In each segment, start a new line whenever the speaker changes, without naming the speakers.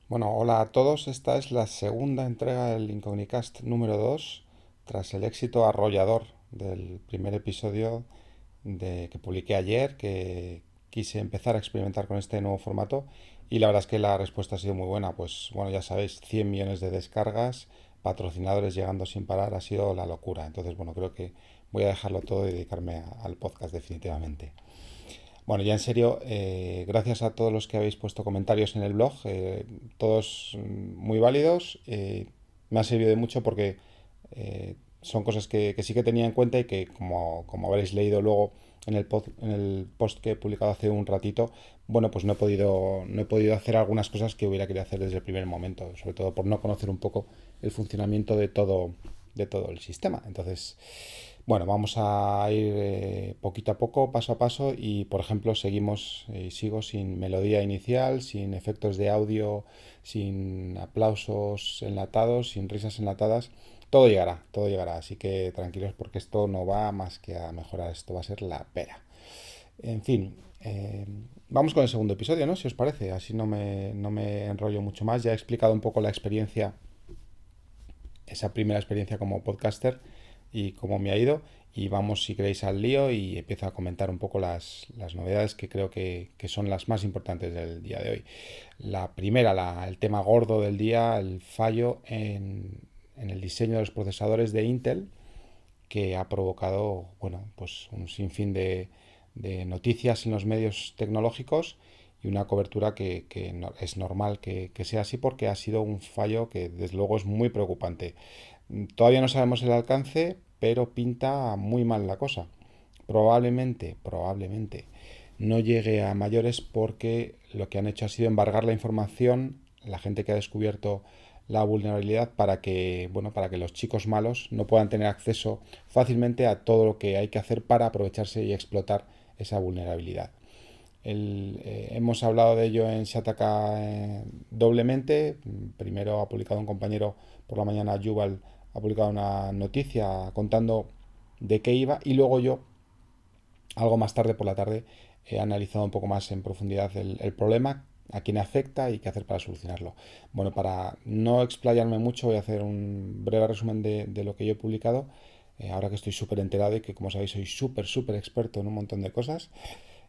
Bueno, hola a todos. Esta es la segunda entrega del Incognicast número 2, tras el éxito arrollador del primer episodio que publiqué ayer, que quise empezar a experimentar con este nuevo formato y la verdad es que la respuesta ha sido muy buena. Pues bueno, ya sabéis, 100 millones de descargas, patrocinadores llegando sin parar, ha sido la locura. Entonces, bueno, creo que voy a dejarlo todo y dedicarme al podcast definitivamente. Bueno, ya en serio, gracias a todos los que habéis puesto comentarios en el blog, todos muy válidos. Me ha servido de mucho porque son cosas que sí que tenía en cuenta y que, como habréis leído luego en el post que he publicado hace un ratito, bueno, pues no he podido hacer algunas cosas que hubiera querido hacer desde el primer momento, sobre todo por no conocer un poco el funcionamiento de todo el sistema. Entonces, bueno, vamos a ir poquito a poco, paso a paso y, por ejemplo, sigo sin melodía inicial, sin efectos de audio, sin aplausos enlatados, sin risas enlatadas. Todo llegará, así que tranquilos porque esto no va más que a mejorar, esto va a ser la pera. En fin, vamos con el segundo episodio, ¿no? Si os parece, así no me enrollo mucho más. Ya he explicado un poco la experiencia, esa primera experiencia como podcaster y cómo me ha ido. Y vamos, si queréis, al lío y empiezo a comentar un poco las novedades que creo que son las más importantes del día de hoy. La primera, el tema gordo del día, el fallo en el diseño de los procesadores de Intel, que ha provocado, bueno, pues un sinfín de noticias en los medios tecnológicos y una cobertura que es normal que sea así porque ha sido un fallo que desde luego es muy preocupante. Todavía no sabemos el alcance, pero pinta muy mal la cosa. Probablemente no llegue a mayores porque lo que han hecho ha sido embargar la información, la gente que ha descubierto la vulnerabilidad para que los chicos malos no puedan tener acceso fácilmente a todo lo que hay que hacer para aprovecharse y explotar esa vulnerabilidad. Hemos hablado de ello en Shataka doblemente. Primero ha publicado un compañero por la mañana, Yuval, ha publicado una noticia contando de qué iba y luego yo, algo más tarde por la tarde, he analizado un poco más en profundidad el problema, a quién afecta y qué hacer para solucionarlo. Bueno, para no explayarme mucho, voy a hacer un breve resumen de lo que yo he publicado. Ahora que estoy súper enterado y que, como sabéis, soy súper experto en un montón de cosas.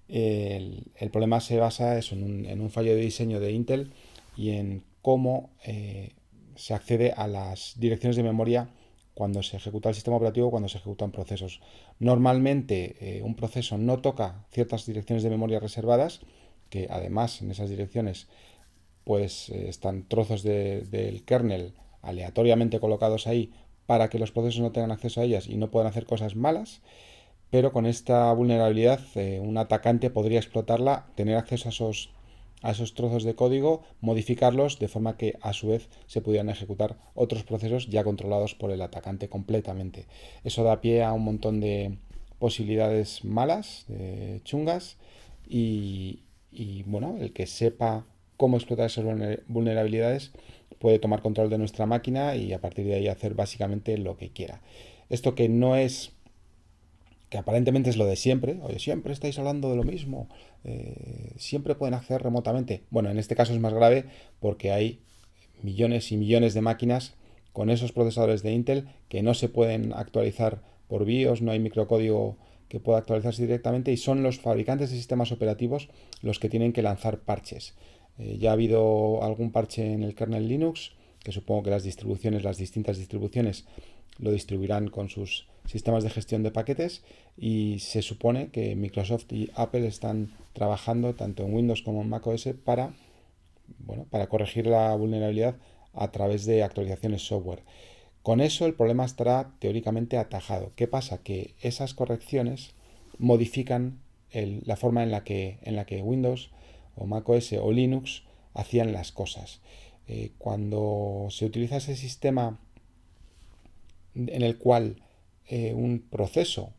El problema se basa eso, en un fallo de diseño de Intel y en cómo se accede a las direcciones de memoria cuando se ejecuta el sistema operativo, cuando se ejecutan procesos. Normalmente un proceso no toca ciertas direcciones de memoria reservadas, que además en esas direcciones pues están trozos del kernel aleatoriamente colocados ahí para que los procesos no tengan acceso a ellas y no puedan hacer cosas malas, pero con esta vulnerabilidad un atacante podría explotarla, tener acceso a esos trozos de código, modificarlos de forma que a su vez se pudieran ejecutar otros procesos ya controlados por el atacante completamente. Eso da pie a un montón de posibilidades malas, chungas, y bueno, el que sepa cómo explotar esas vulnerabilidades puede tomar control de nuestra máquina y a partir de ahí hacer básicamente lo que quiera. Esto que aparentemente es lo de siempre. Oye, siempre estáis hablando de lo mismo, siempre pueden acceder remotamente. Bueno, en este caso es más grave porque hay millones y millones de máquinas con esos procesadores de Intel que no se pueden actualizar por BIOS, no hay microcódigo que pueda actualizarse directamente y son los fabricantes de sistemas operativos los que tienen que lanzar parches. Ya ha habido algún parche en el kernel Linux, que supongo que las distintas distribuciones lo distribuirán con sus sistemas de gestión de paquetes y se supone que Microsoft y Apple están trabajando tanto en Windows como en macOS para corregir la vulnerabilidad a través de actualizaciones software. Con eso el problema estará teóricamente atajado. ¿Qué pasa? Que esas correcciones modifican la forma en la que Windows o macOS o Linux hacían las cosas. Cuando se utiliza ese sistema en el cual un proceso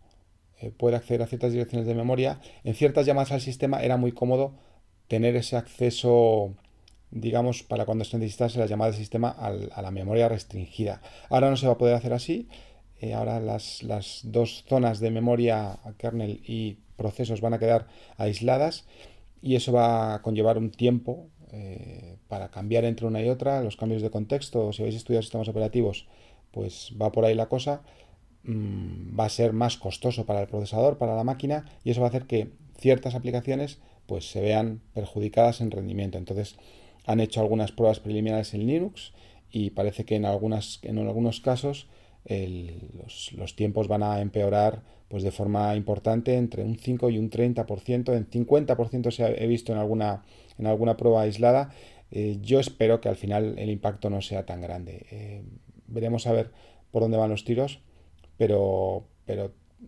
puede acceder a ciertas direcciones de memoria, en ciertas llamadas al sistema era muy cómodo tener ese acceso, digamos, para cuando se necesitase la llamada del sistema a la memoria restringida. Ahora no se va a poder hacer así. Ahora las dos zonas de memoria, kernel y procesos, van a quedar aisladas y eso va a conllevar un tiempo para cambiar entre una y otra, los cambios de contexto, si habéis estudiado sistemas operativos, pues va por ahí la cosa, va a ser más costoso para el procesador, para la máquina, y eso va a hacer que ciertas aplicaciones pues se vean perjudicadas en rendimiento. Entonces han hecho algunas pruebas preliminares en Linux y parece que en algunos casos los tiempos van a empeorar pues de forma importante, entre un 5 y un 30%, en 50% he visto en alguna prueba aislada. Yo espero que al final el impacto no sea tan grande. Veremos a ver por dónde van los tiros, pero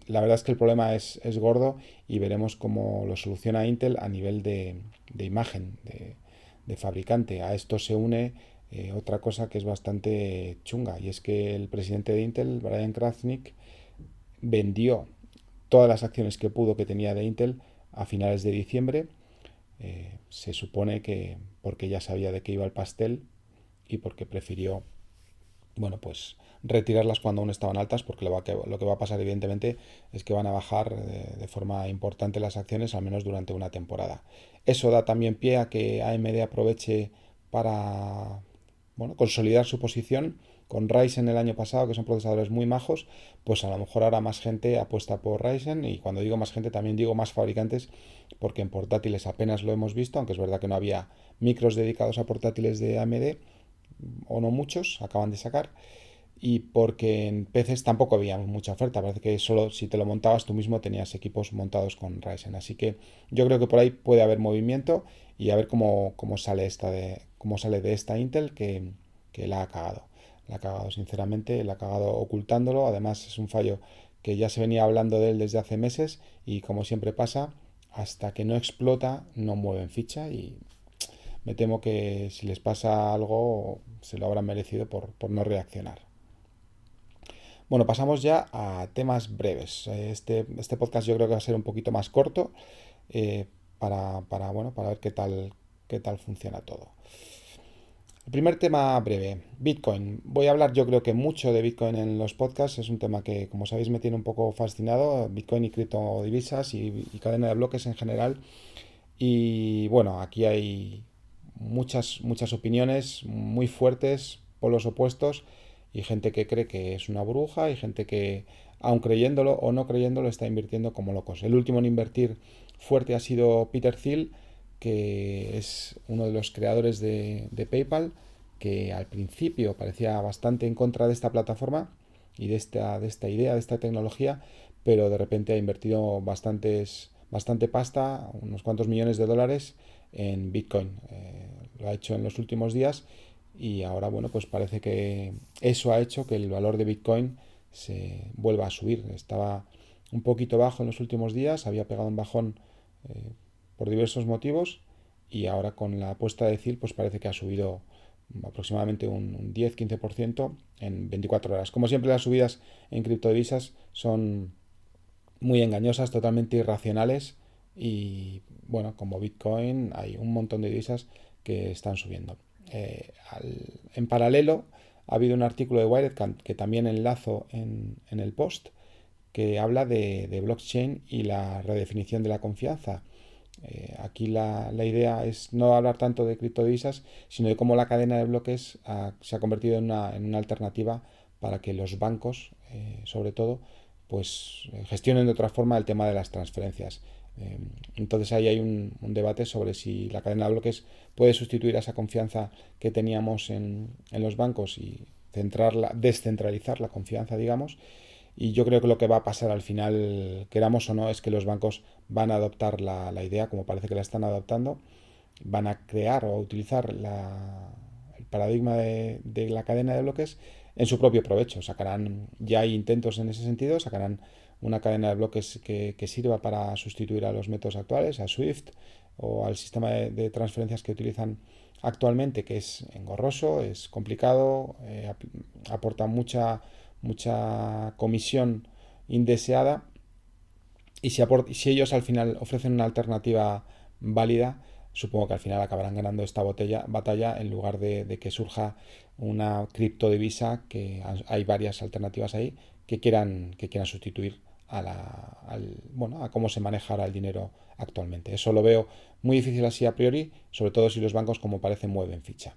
la verdad es que el problema es gordo y veremos cómo lo soluciona Intel a nivel de imagen, de fabricante. A esto se une otra cosa que es bastante chunga, y es que el presidente de Intel, Brian Krzanich, vendió todas las acciones que pudo que tenía de Intel a finales de diciembre. Se supone que porque ya sabía de qué iba el pastel y porque prefirió, bueno, pues retirarlas cuando aún estaban altas, porque lo que va a pasar evidentemente es que van a bajar de forma importante las acciones, al menos durante una temporada. Eso da también pie a que AMD aproveche para, bueno, consolidar su posición. Con Ryzen el año pasado, que son procesadores muy majos, pues a lo mejor ahora más gente apuesta por Ryzen, y cuando digo más gente también digo más fabricantes, porque en portátiles apenas lo hemos visto, aunque es verdad que no había micros dedicados a portátiles de AMD, o no muchos, acaban de sacar, y porque en PCs tampoco había mucha oferta, parece que solo si te lo montabas tú mismo tenías equipos montados con Ryzen, así que yo creo que por ahí puede haber movimiento, y a ver cómo sale cómo sale de esta Intel que la ha cagado. La ha cagado, sinceramente, la ha cagado ocultándolo. Además, es un fallo que ya se venía hablando de él desde hace meses, y como siempre pasa, hasta que no explota, no mueven ficha, y me temo que si les pasa algo, se lo habrán merecido por no reaccionar. Bueno, pasamos ya a temas breves. Este podcast yo creo que va a ser un poquito más corto, bueno, para ver qué tal funciona todo. El primer tema breve, Bitcoin. Voy a hablar yo creo que mucho de Bitcoin en los podcasts. Es un tema que, como sabéis, me tiene un poco fascinado. Bitcoin y criptodivisas y cadena de bloques en general. Y bueno, aquí hay muchas opiniones muy fuertes, polos opuestos, y gente que cree que es una burbuja, y gente que, aun creyéndolo o no creyéndolo, está invirtiendo como locos. El último en invertir fuerte ha sido Peter Thiel, que es uno de los creadores de PayPal, que al principio parecía bastante en contra de esta plataforma y de esta idea, de esta tecnología, pero de repente ha invertido bastante pasta, unos cuantos millones de dólares en Bitcoin. Lo ha hecho en los últimos días, y ahora, bueno, pues parece que eso ha hecho que el valor de Bitcoin se vuelva a subir. Estaba un poquito bajo en los últimos días, había pegado un bajón por diversos motivos, y ahora con la apuesta de CIL pues parece que ha subido aproximadamente un 10-15% en 24 horas. Como siempre, las subidas en criptodivisas son muy engañosas, totalmente irracionales, y bueno, como Bitcoin hay un montón de divisas que están subiendo. En paralelo ha habido un artículo de Wired que también enlazo en el post, que habla de blockchain y la redefinición de la confianza. Aquí la idea es no hablar tanto de criptodivisas, sino de cómo la cadena de bloques se ha convertido en una alternativa para que los bancos, sobre todo, pues gestionen de otra forma el tema de las transferencias. Entonces ahí hay un debate sobre si la cadena de bloques puede sustituir a esa confianza que teníamos en los bancos y descentralizar la confianza, digamos. Y yo creo que lo que va a pasar al final, queramos o no, es que los bancos van a adoptar la idea, como parece que la están adoptando, van a crear o a utilizar el paradigma de la cadena de bloques en su propio provecho. Ya hay intentos en ese sentido, sacarán una cadena de bloques que sirva para sustituir a los métodos actuales, a SWIFT o al sistema de transferencias que utilizan actualmente, que es engorroso, es complicado, aporta mucha comisión indeseada, y si ellos al final ofrecen una alternativa válida, supongo que al final acabarán ganando esta batalla, en lugar de que surja una criptodivisa, que hay varias alternativas ahí que quieran sustituir a cómo se maneja ahora el dinero actualmente. Eso lo veo muy difícil así a priori, sobre todo si los bancos, como parece, mueven ficha.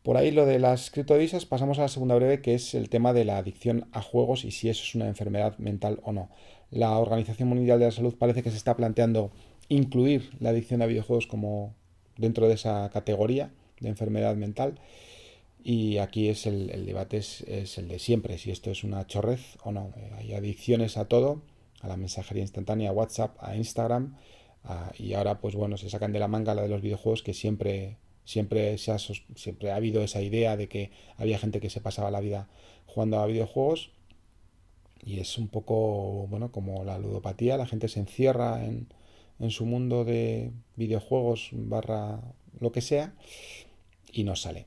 Por ahí lo de las criptodivisas, pasamos a la segunda breve, que es el tema de la adicción a juegos y si eso es una enfermedad mental o no. La Organización Mundial de la Salud parece que se está planteando incluir la adicción a videojuegos como dentro de esa categoría de enfermedad mental. Y aquí es el debate es el de siempre, si esto es una chorrez o no. Hay adicciones a todo, a la mensajería instantánea, a WhatsApp, a Instagram, y ahora pues bueno, se sacan de la manga la de los videojuegos, que siempre ha habido esa idea de que había gente que se pasaba la vida jugando a videojuegos, y es un poco, bueno, como la ludopatía, la gente se encierra en su mundo de videojuegos barra lo que sea y no sale.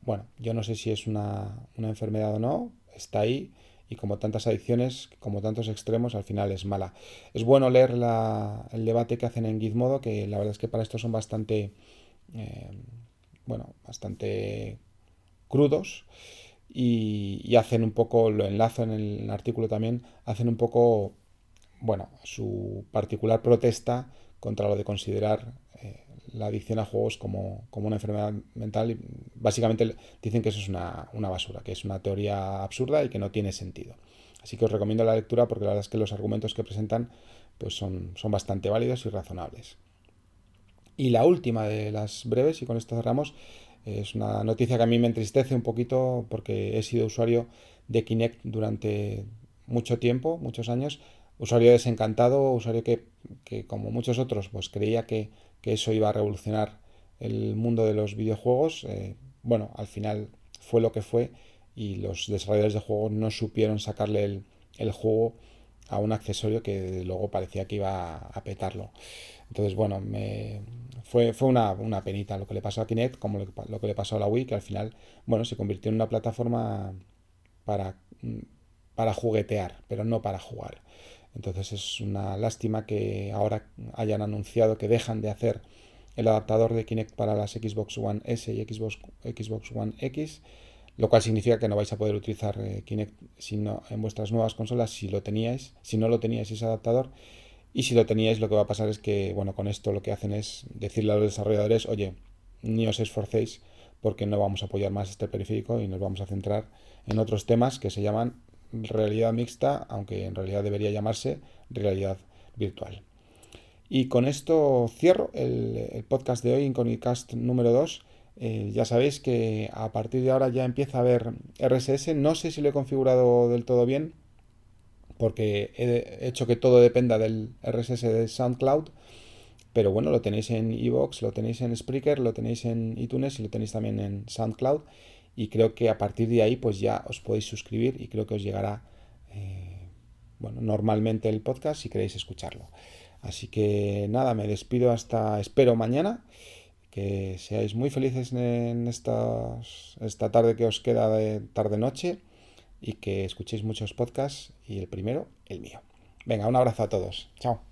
Bueno, yo no sé si es una enfermedad o no, está ahí y como tantas adicciones, como tantos extremos, al final es mala. Es bueno leer el debate que hacen en Gizmodo, que la verdad es que para esto son bastante, eh, bastante crudos y hacen un poco, lo enlazo en el artículo también, hacen un poco, bueno, su particular protesta contra lo de considerar la adicción a juegos como una enfermedad mental. Y básicamente dicen que eso es una basura, que es una teoría absurda y que no tiene sentido. Así que os recomiendo la lectura porque la verdad es que los argumentos que presentan pues son bastante válidos y razonables. Y la última de las breves, y con esto cerramos, es una noticia que a mí me entristece un poquito porque he sido usuario de Kinect durante mucho tiempo, muchos años, usuario desencantado, usuario que como muchos otros pues creía que eso iba a revolucionar el mundo de los videojuegos. Bueno, al final fue lo que fue y los desarrolladores de juegos no supieron sacarle el juego a un accesorio que luego parecía que iba a petarlo. Entonces, bueno, fue una penita lo que le pasó a Kinect, como lo que le pasó a la Wii, que al final, bueno, se convirtió en una plataforma para, para juguetear, pero no para jugar. Entonces es una lástima que ahora hayan anunciado que dejan de hacer el adaptador de Kinect para las Xbox One S y Xbox One X, lo cual significa que no vais a poder utilizar Kinect en vuestras nuevas consolas si no lo teníais ese adaptador. Y si lo teníais, lo que va a pasar es que, bueno, con esto lo que hacen es decirle a los desarrolladores, oye, ni os esforcéis porque no vamos a apoyar más este periférico y nos vamos a centrar en otros temas que se llaman realidad mixta, aunque en realidad debería llamarse realidad virtual. Y con esto cierro el podcast de hoy, Inconicast número 2. Ya sabéis que a partir de ahora ya empieza a haber RSS. No sé si lo he configurado del todo bien, porque he hecho que todo dependa del RSS de SoundCloud. Pero bueno, lo tenéis en iVoox, lo tenéis en Spreaker, lo tenéis en iTunes y lo tenéis también en SoundCloud. Y creo que a partir de ahí pues ya os podéis suscribir y creo que os llegará normalmente el podcast si queréis escucharlo. Así que nada, me despido espero mañana. Que seáis muy felices en esta tarde que os queda de tarde-noche y que escuchéis muchos podcasts y el primero, el mío. Venga, un abrazo a todos. Chao.